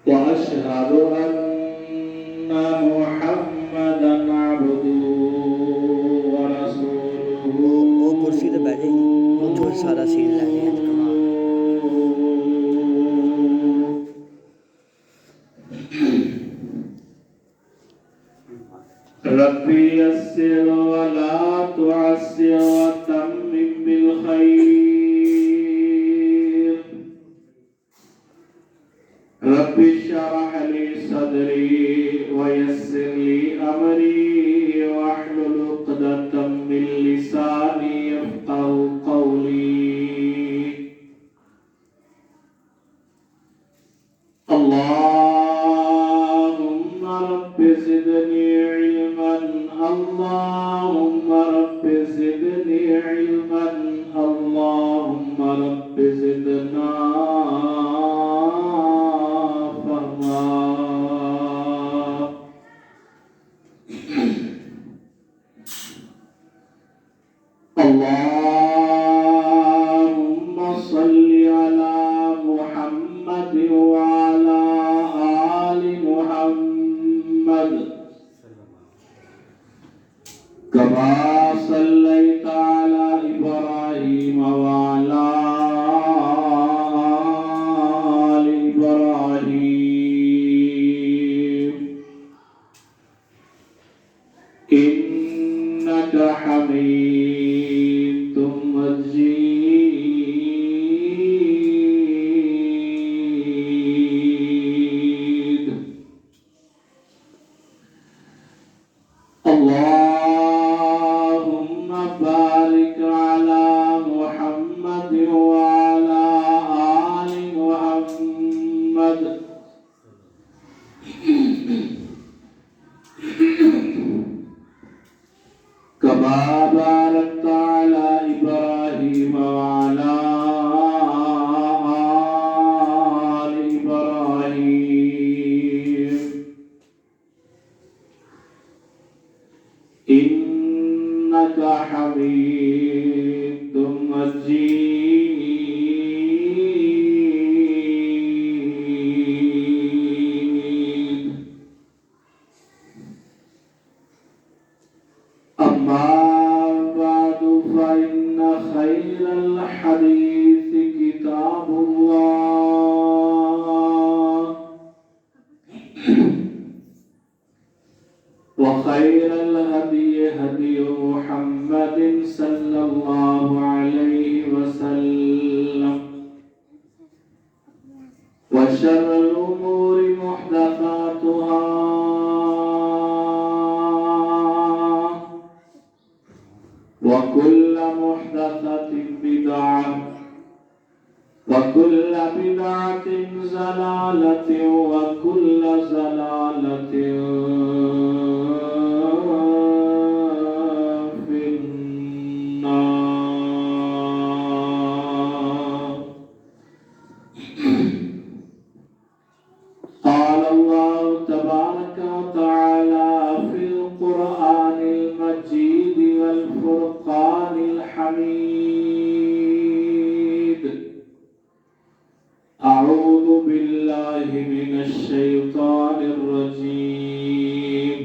وأشهد أن محمدا عبده ورسوله وہ کرسی تو بیٹھے ہی وہ تو سارا سین لے رہے ہیں کمال ربي يسر ولا تعسر وتمم بالخير ربي اشرح لي صدري ويسر لي أمري واحلل عقدة من لساني يفقهوا قولي اللهم رب زدني علما اللهم رب زدني علما اللهم رب زدنا فهما اللهم صل على محمد وعلى آل محمد كما صليت على إبراهيم وعلى آل إبراهيم إنك حميد مجيد اللهم بارك على محمد وعلى آل محمد كما باركت على إبراهيم وعلى آل إبراهيم إنك حميد مجيد أما بعد فإن خير الحديث كتاب الله وخير الهدي هدي محمد صلى الله عليه وسلم وشر الأمور محدثاتها وكل محدثة بدعة وكل بدعة ضلالة وكل ضلالة في النار قال الله تبارك وتعالى في القرآن المجيد والفرقان الحميد أعوذ بالله من الشيطان الرجيم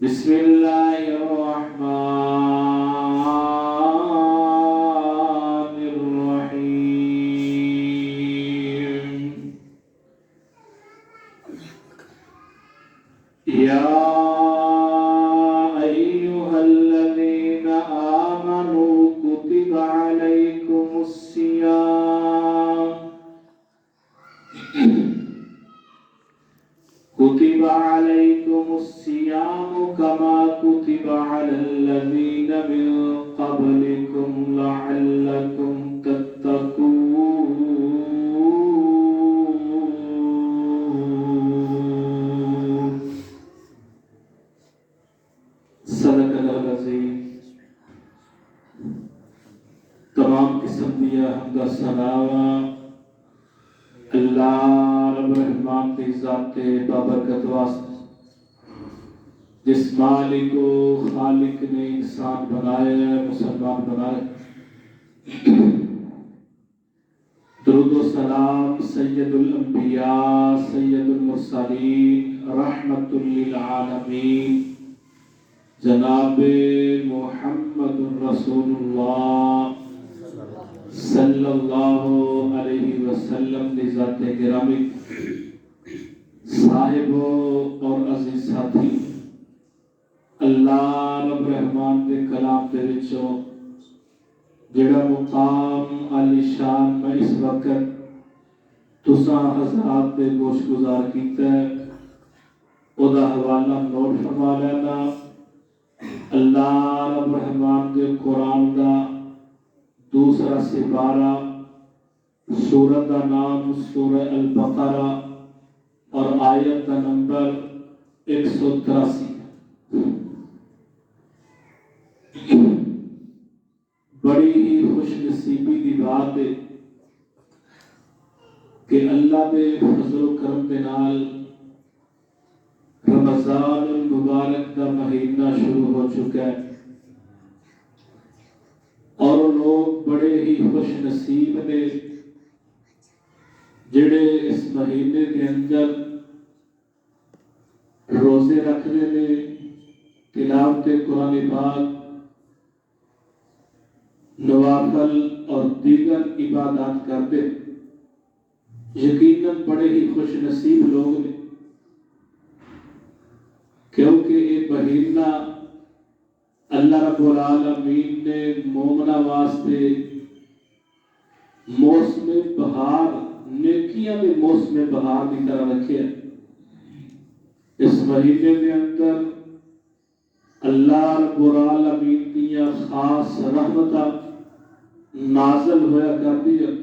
بسم الله الرحمن الرحيم يا أيها الذين آمنوا كتب عليكم الصيام كتب عليكم الصيام كما كتب على الذين من قبلكم لعلكم تتقون صدق اللہ العظیم تمام قسم دیا حمد و ثنا اللہ رب الرحمن کی ذات بابرکت واسطے جس مالک و خالق نے انسان بنائے مسلمان بنائے درود و سلام والسلام سید الانبیاء سید المرسلین رحمت للعالمین جناب محمد رسول اللہ صلی اللہ علیہ وسلم کی ذات گرامی، صاحب اور عزیز ساتھی، اللہ رب رحمان کے کلام دے وچوں جڑا مقام علی شان میں اس وقت تساں حضرات دے گوش گزار کیتا ہے، او دا حوالہ نوٹ فرما لینا۔ اللہ رب رحمان کے قرآن دا دوسرا سپارہ، سورت کا نام سورہ البقرہ اور آیت کا نمبر 183۔ بڑی ہی خوش نصیبی کی بات ہے کہ اللہ دے فضل و کرم دے نال رمضان المبارک کا مہینہ شروع ہو چکا ہے، اور لوگ بڑے ہی خوش نصیب نے جڑے اس مہینے کے اندر روزے رکھنے نے، تلاوت قرآن پاک، نوافل اور دیگر عبادات کرتے۔ یقیناً بڑے ہی خوش نصیب لوگ نے، کیونکہ یہ مہینہ اللہ رب العالمین نے مومنہ واسطے موسم بہار، نیکیاں کے موسم بہار کی طرح رکھے ہیں۔ اس مہینے کے اندر اللہ رب العالمین کی خاص رحمتہ نازل ہویا کرتی ہے۔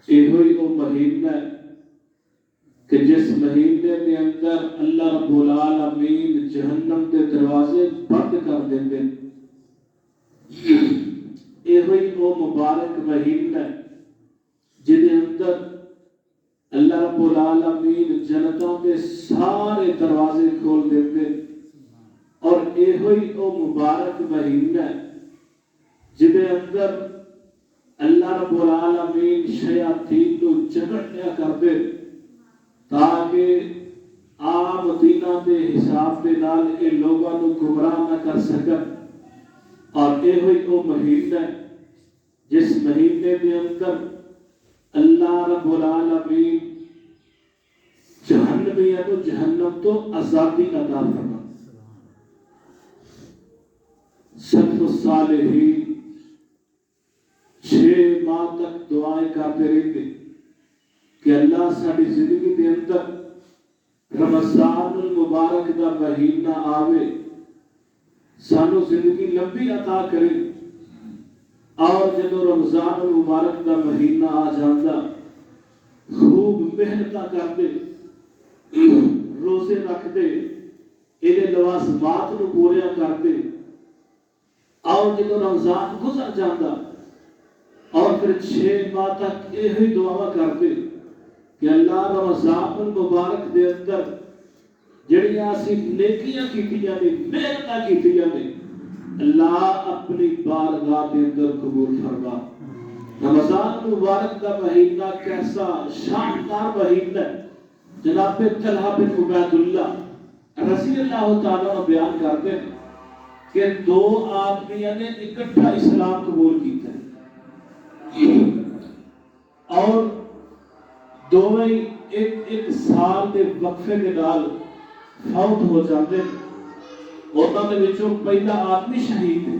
یہ وہ مہینہ ہے کہ جس مہینے کے اندر اللہ رب العالمین جہنم کے دروازے بند کر دیتے۔ یہ وہ مبارک مہینہ ہے جن اندر اللہ رب العالمین جنتوں کے سارے دروازے کھول دیتے، اور یہ وہ مبارک مہینہ ہے جن اندر اللہ رب العالمین شیاطین کو جھگڑیا کرتے تاکہ عام دیناں دے حساب دے نال یہ لوگاں نو گمراہ نہ کر سکن۔ اور یہ وہ مہینہ ہے جس مہینے کے اندر اللہ رب العالمین جہنمیاں کو جہنم تو آزادی عطا فرما۔ سلف الصالحین 6 ماہ تک دعائیں کرتے رہتے کہ اللہ ساری زندگی کے اندر رمضان المبارک دا مہینہ آوے، سانو زندگی لمبی عطا کرے، اور جب رمضان المبارک دا مہینہ آ جاتا خوب محنت کرتے، روزے رکھتے، یہ لوازمات نو پوریا کرتے، اور جب رمضان گزر جاتا اور پھر 6 ماہ تک یہی دعا کرتے کہ اللہ رمضان المبارک دے اندر جڑیاں اسی نیکیاں کیتیاں نے، محنتاں کیتیاں نے، اللہ اپنی بارگاہ کے اندر قبول فرما۔ رمضان المبارک کا مہینہ کیسا شاندار مہینہ ہے۔ جناب طلحہ بن عبید اللہ رضی اللہ تعالیٰ بیان کرتے ہیں کہ 2 آدمیاں نے اکٹھا اسلام قبول کیتا ہے، اور دونوں ایک سال کے وقفے کے نال فوت ہو جاتے ہیں۔ انہاں دے وچوں پہلا آدمی شہید ہے۔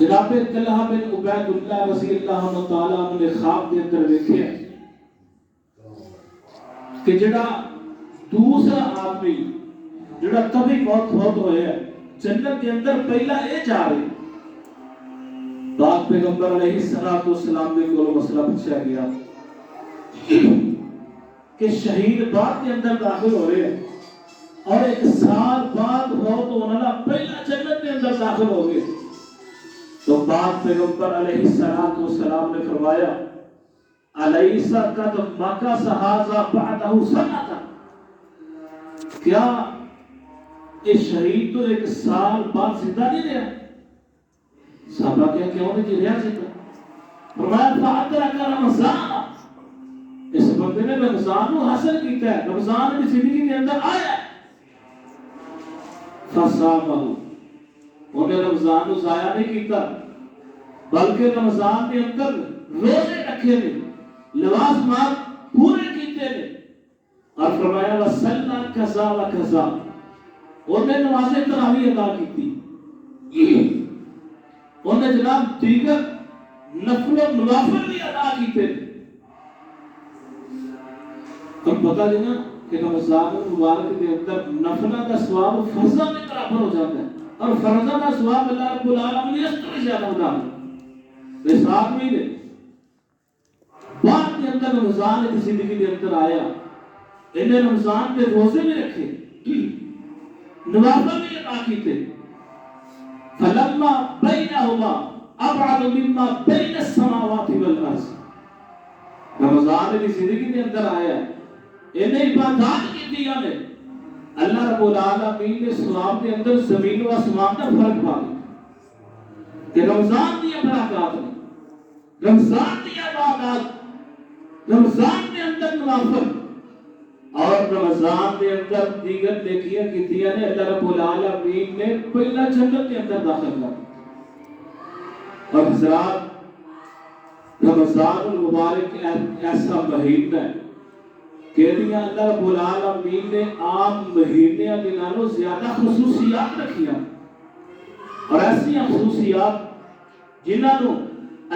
جناب طلحہ بن عبید اللہ رضی اللہ تعالیٰ عنہ نے خواب کے اندر دیکھا کہ جڑا دوسرا آدمی جڑا کبھی موت ہوئے ہے جنت کے اندر پہلا یہ جا رہے۔ پاک پیغمبر علیہ السلام نے کو مسئلہ پوچھا گیا کہ شہید بعد کے اندر داخل ہو رہے ہیں، اور 1 سال بعد موت ہونے والا پہلا جنت کے اندر داخل ہو گئے۔ تو پاک پیغمبر علیہ السلام نے فرمایا الیس قد مکث ھذا بعدہ سنۃ، کیا یہ شہید تو 1 سال بعد زندہ نہیں رہا؟ صحابہ کیا کیوں نہیں رہا زندہ؟ فرمایا فَأَدْرَكَ رَمَضَانَ، اس بندے نے رمضان کو حاصل کیتا ہے، رمضان کی زندگی کے اندر آیا ہے. فَصَامَهُ، انہیں رمضان کو ضائع نہیں کیتا بلکہ رمضان کے اندر روزے رکھے نے، لوازمات پورے کیتے نے، اور فرمایا وَصَلَّى كَذَا وَكَذَا، انہیں نماز تراویح ادا کی، انہیں جناب دیگر نفل و نوافل بھی ادا کیتے. اور پتہ دینا کہ رمضان المبارک کے اندر نفلہ کا ثواب فرضہ میں برابر ہو جاتا ہے، اور فرضہ کا ثواب اللہ رب العالمین اس سے زیادہ ہوتا ہے. یہ 7 مہینے بعد کے اندر رمضان کی زندگی کے اندر آیا، انہیں رمضان کے روزے بھی رکھے، نوافل بھی ادا کیتے. فلما بینہما ابعد مما بین السماوات والارض، رمضان کی زندگی کے اندر آیا، انہیں عبادات کی دیا نے، اللہ رب العالمین نے ثواب کے اندر زمین و آسمان کا فرق پا دیا کہ رمضان کی برکات نے، رمضان کی عبادات، رمضان کے اندر نوافل اور رمضان کے اندر دیگر نیکیاں کی دیا نے، اللہ رب العالمین نے پہلا جنت کے اندر داخل کر. اور حضرات رمضان المبارک ایسا مہینہ ہے کہ اللہ رب العالمین نے عام مہینے کے نالوں زیادہ خصوصیات رکھیاں، اور ایسی خصوصیات جنہوں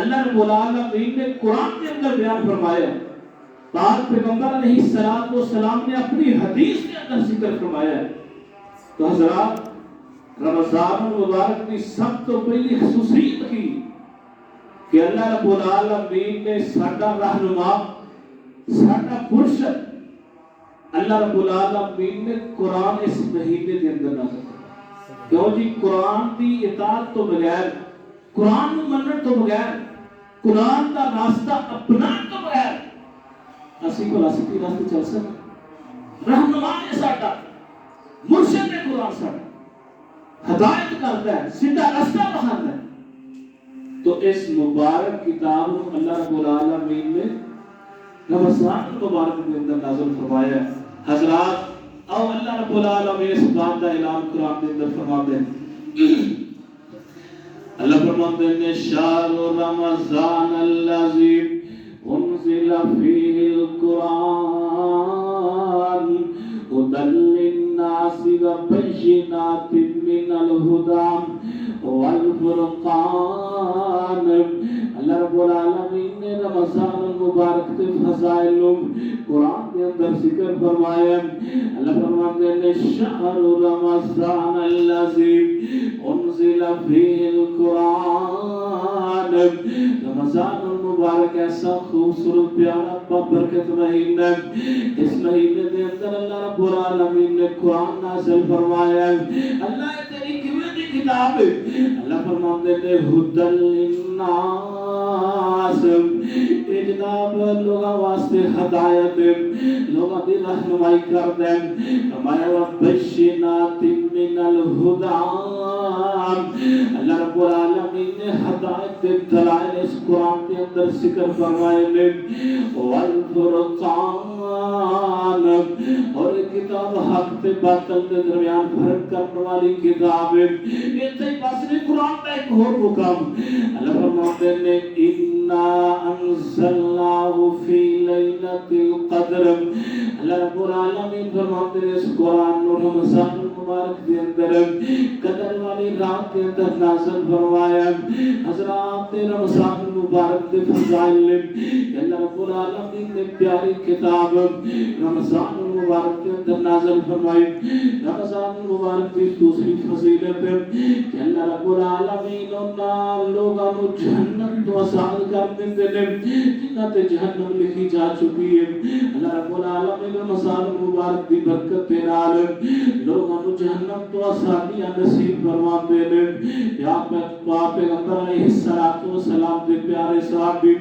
اللہ رب العالمین نے قرآن کے اندر بیان فرمایا، پاک پیغمبر علیہ السلام نے اپنی حدیث کے اندر ذکر فرمایا ہے. تو حضرات رمضان المبارک کی سب تو پہلی خصوصیت کی کہ اللہ رب العالمین نے ساڈا رہنما، ساڈا مرشد، اللہ رب العالمین نے قرآن اس مہینے کے اندر نازل کیا. کیوں جی؟ قرآن کی اطاعت تو بغیر، قرآن کو منن تو بغیر، قرآن کا راستہ اپنان تو بغیر اسی کو راستے راستے چل سکتے. رہنما ہے ساڈا، مرشد ہے قرآن، ساڈا ہدایت کرتا ہے، سیدھا راستہ بتاتا ہے. تو اس مبارک کتاب کو اللہ رب العالمین نے رمضان المبارک کے اندر نازل فرمایا ہے. حضرات او اللہ رب العالمین اس بات کا اعلان قرآن کے اندر فرماتے ہیں. اللہ فرماتے ہیں شہر رمضان الذی انزل فیہ القرآن ہدی للناس وبینات من الہدی والفرقان. اللہ رب العالمین نے رمضان المبارک کے فضائل قرآن کے اندر ذکر فرمایا. اللہ فرماتے ہیں شہر رمضان الذی انزل فیہ القرآن، رمضان المبارک ایسا خوبصورت پیارا بابرکت مہینہ، اس مہینے کے اندر اللہ رب العالمین نے قرآن نازل فرمایا. اللہ تیری کیویں دی کتاب ہے، اللہ فرماتے ہیں ہدی للناس، یہ جناب لوگاں واسطے ہدایت، لوگاں دی رہنمائی کرتا ہے. فرمایا وبشرات من الہدی، اللہ رب العالمین نے ہدایت کے دلائل اس قرآن کے اندر ذکر فرمائے نے. والفرقان، اور یہ کتاب حق تے باطل کے درمیان فرق کرنے والی کتاب ہے. یہ تے بس نہیں، قرآن کا ایک اور مقام اللہ فرماتے ہیں انا انزلناہ فی لیلۃ القدر. اللہ رب العالمین فرماتے ہیں اس قرآن کو رمضان المبارک کے اندر قدر والی رات کے اندر نازل فرمایا. حضرات رمضان المبارک کے فضائل اللہ رب العالمین نے پیاری کتاب رمضان المبارک کے اندر نازل فرمائی. رمضان المبارک کی دوسری فضیلت ہے کہ اللہ رب العالمین ان لوگوں کو جہنم تو آسان کر دیتے ہیں جنہاں تے جہنم لکھی جا چکی ہے. اللہ رب العالمین رمضان المبارک کی برکت کے نال لوگوں کو جہنم تو آسانیاں نصیب فرماتے ہیں. یا پاک پیغمبر علیہ السلام دے پیارے صحابی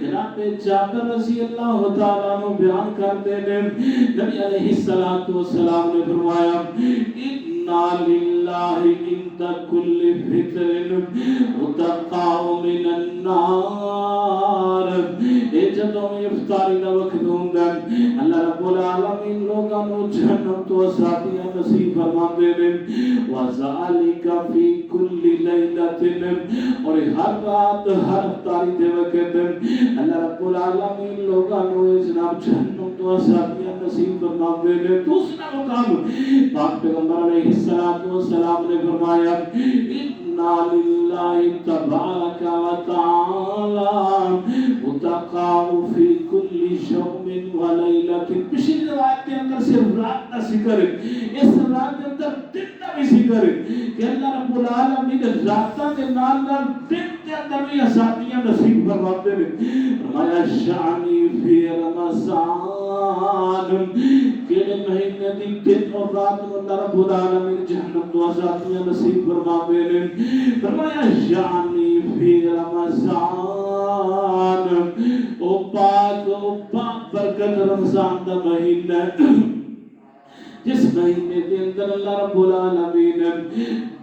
جناب جابر رضی اللہ تعالیٰ عنہ بیان کرتے ہیں نبی علیہ السلام نے فرمایا اِنَّا لِلَّهِ عِنْدَ كُلِّ فِطْرٍ مُتَقَّعُ مِنَ النَّارِ. اے جدوں افطاری دا وقت ہوندا اللہ رب العالمین لوگاں نو جہنم تو آزادیاں نصیب فرماندے نے. وَذَلِكَ فِي كُلِّ لَيْلَةٍ اور ہر رات ہر افطاری دے وقت اللہ رب العالمین لوگاں نو جناب جہنم تو آزادیاں نصیب فرماندے نے. دوسرا مقام پاک پیغمبر علیہ السلام نے فرمایا اِنَّا لِلَّهِ تَبَارَكَ وَتَعَالَى مُتَقَّعُ فِي كُلِّ يَوْمٍ وَلَيْلَةٍ. پچھلی روایت کے اندر صرف رات کا ذکر ہے، اس رات کے اندر دن کا بھی ذکر ہے کہ اللہ رب العالمین راتاں کے نال نال دن کے اندر بھی آزادیاں نصیب فرماتے ہیں. فرمایا شانی فی رمضان کہ مہینے دی دن اور رات کو اللہ رب العالمین جہنم تو آزادیاں نصیب فرماتے ہیں. فرمایا شانی فی رمضان او پاک برکت رمضان دا مہینہ جس مہینے کے اندر اللہ رب العالمین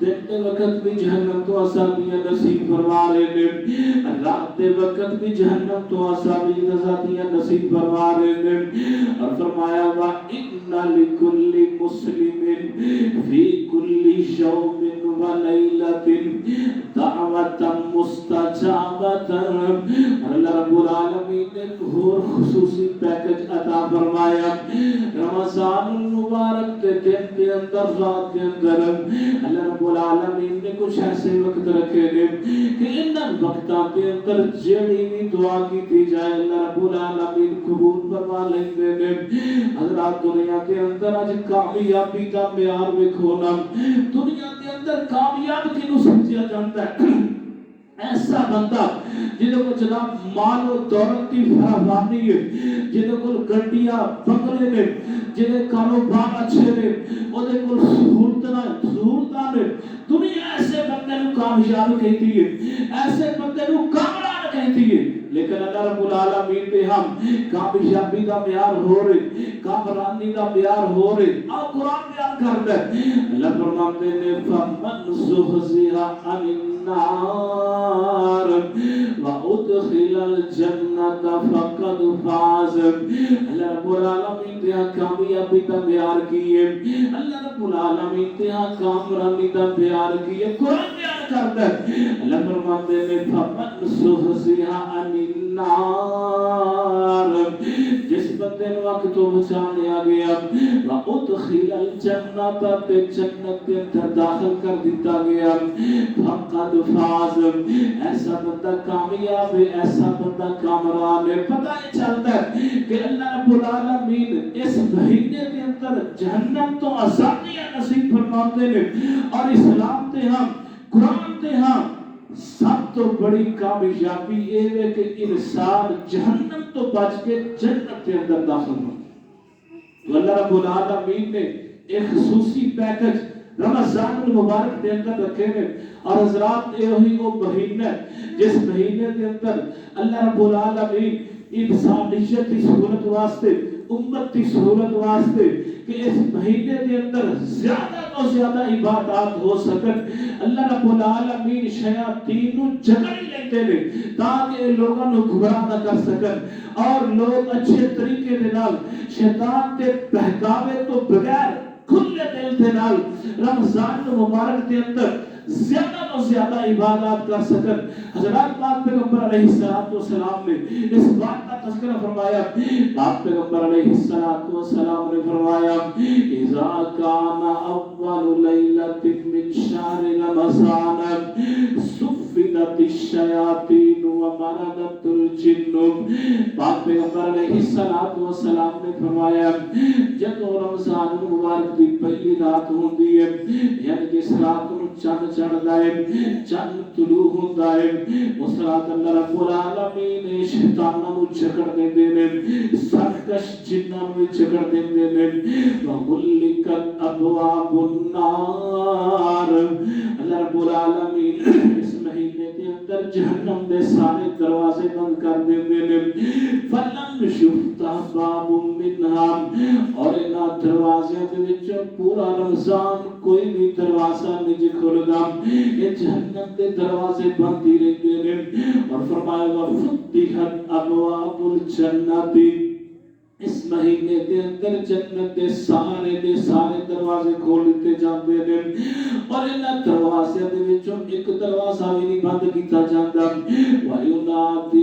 دن کے وقت بھی جہنم تو آزادیاں نصیب فرما رہے ہیں، رات کے وقت بھی جہنم تو آزادیاں نصیب فرما رہے ہیں. اور فرمایا وَإِنَّ لِكُلِّ مُسْلِمٍ فِي كُلِّ يَوْمٍ وَلَيْلَةٍ دعوة مستجابة. اللہ رب العالمین نے اور خصوصی پیکج عطا فرمایا رمضان المبارک کے دن کے اندر رات کے اندر اللہ رب العالمین نے کچھ ایسے وقت رکھے گئے کہ ان وقتاں کے اندر جڑی بھی دعا کی تھی جائے اللہ رب العالمین قبول فرما لیندے نے. حضرات دنیا کے اندر آج کامیابی کا معیار ویکھو نا، دنیا کے اندر کامیاب کینوں سمجھیا جاندا ہے؟ ایسا بندہ جنہوں کو جناب مال و دولت کی فراوانی ہے، جنہوں کو گڈیاں بنگلے نے، جنہیں کاروبار اچھے نے، انہیں کو سہولتاں نے. دنیا ایسے بندے نو کامیاب کہتی ہے، ایسے بندے نو کامران کہتی ہے. لیکن اللہ رب العالمین نے ہم کامیابی کا معیار ہو رہے، کامرانی کا معیار ہو رہے. اور قرآن بیان کرتا ہے اللہ فرماتے ہیں فَمَنْ زُحْزِحَ عَنِ النَّارِ وَأُدْخِلَ الْجَنَّةَ فَقَدْ فَازَ. اللہ رب العالمین نے کامیابی کا معیار کیے، اللہ رب العالمین نے کامرانی کا معیار کیے. قرآن بیان کرتا ہے اللہ فرماتے ہیں فَمَنْ زُحْزِحَ عَنِ النار جس بندے نو اگ تو بچایا گیا وَأُدْخِلَ الْجَنَّةَ تے جنت کے اندر داخل کر دیتا گیا فَقَدْ فَازَ. ایسا بندہ کامیاب ہے، ایسا بندہ کامران ہے. پتہ یہ چلتا ہے کہ اللہ رب العالمین اس مہینے کے اندر جہنم تو آزادیاں نصیب فرماتے ہیں. اور اسلام تے ہم قرآن تے ہم سب تو بڑی کامیابی یہ ہے کہ انسان جہنم تو بچ کے جنت کے اندر داخل ہو. تو اللہ رب العالمین نے ایک خصوصی پیکج رمضان المبارک کے اندر رکھے ہیں. اور حضرات یہی وہ مہینہ جس مہینے کے اندر اللہ رب العالمین انسانیت کی سہولت واسطے، امت کی سہولت واسطے کہ اس مہینے کے اندر زیادہ تو زیادہ عبادات ہو سکن اللہ رب العالمین شیاطین نو جکڑ لیندے نے تاکہ لوگاں نو گمراہ نہ کر سکن اور لوگ اچھے طریقے دے نال شیطان دے بہکاوے تو بغیر کھلے دل دے نال رمضان مبارک کے اندر زیادہ تو زیادہ عبادات کر سکن. حضرات پاک پیغمبر علیہ السلام نے اس بات کا تذکرہ فرمایا. پاک پیغمبر علیہ السلام نے فرمایا اذا کان اول لیلۃ من شہر رمضان صفدت الشیاطین ومردت الجن. پاک پیغمبر علیہ السلام نے فرمایا جب رمضان مبارک کی پہلی رات ہوندی ہے یعنی جس رات کو چاند چڑھتا ہے، چاند طلوع ہوتا ہے، اس رات اللہ رب العالمین شیطاناں نو جکڑ دیندے نے، سرکش جناں نو جکڑ دیندے نے. وغلقت ابواب النار. اللہ رب العالمین اس مہینے کے اندر جہنم دے سارے دروازے بند کر دیندے نے. فلم يفتح باب منها اور انہاں دروازیاں دے وچ پورا رمضان کوئی بھی دروازہ نہیں کھلدا یہ جہنم دے دروازے بند ہی رہتے ہیں اور فرمایا وفتحت ابواب الجنت اس مہینے دے اندر جنت دے سارے دروازے کھول دیتے جاندے ہیں اور انہاں دروازیاں دے وچوں ایک دروازہ بھی نہیں بند کیتا جاندا وَيُنَادِي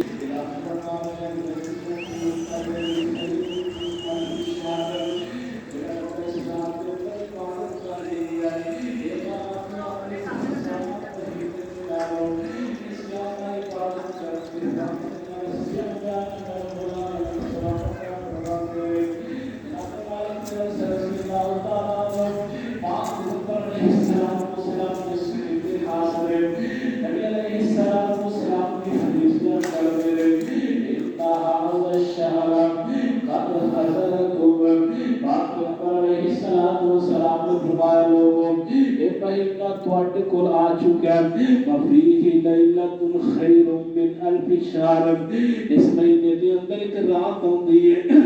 آ چکا وفیہ لیلۃ خیر من الف شہر اس مہینے دے اندر ایک رات ہوندی ہے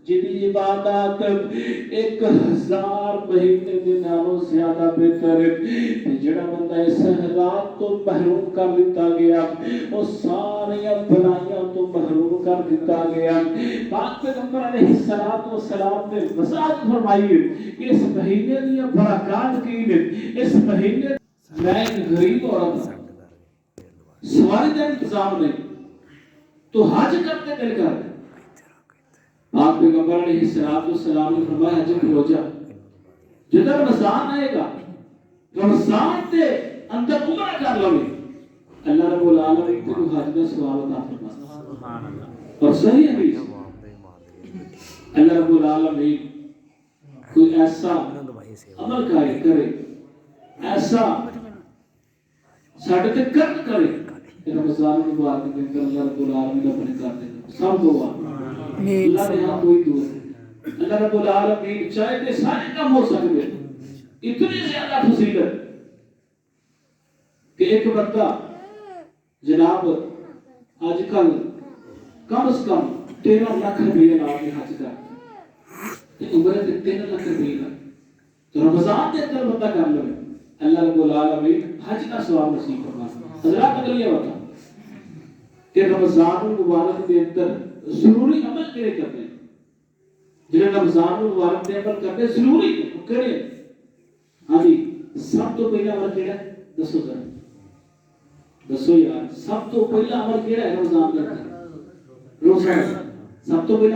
جدی عبادات 1000 مہینے دے نالوں زیادہ بہتر ہے جڑا بندہ اس رات تو محروم کر دیتا گیا وہ ساری بھلائیاں تو محروم کر دیتا گیا پاک پیغمبر علیہ السلام نے وضاحت فرمائی کہ اس مہینے دی برکات کی نے اس مہینے میں ایک غریب عورت سواری کا انتظام نہیں تو حج کرتے دل کر آپ پیغمبر علیہ السلام نے فرمایا حج ہو جا جدھر رمضان آئے گا رمضان کے اندر عمرہ کر لو اللہ رب العالمین کو حج کا ثواب عطا فرمائے اور صحیح حدیث اللہ رب العالمین کوئی ایسا عمل کرے ایسا ساڑھے تک کرد کرے کہ رمضان مبارک کے اندر اللہ رب العالمین اپنے کر دے سب دعا اللہ نے ہاں کوئی دعا اللہ رب العالمین چاہے کہ سارے کم ہو سکتے اتنی زیادہ فضیلت کہ ایک بندہ جناب آج کل کم از کم 13 لاکھ روپیہ لا کے حج کرتا عمرے تے 3 لاکھ روپیہ تو رمضان کے اندر بندہ کر لے اللہ رب العالمین حج کا ثواب نصیب فرمائے حضرات اگلی بتا کہ رمضان المبارک کے اندر ضروری عمل کیڑے کرتے ہیں جنہیں رمضان المبارک کے عمل کرتے ضروری ہے کیڑے ہاں جی سب تو پہلا عمل کیڑا ہے دسو ذرا دسو یار سب تو پہلا عمل کیڑا ہے رمضان کا روزہ سب تو پہلا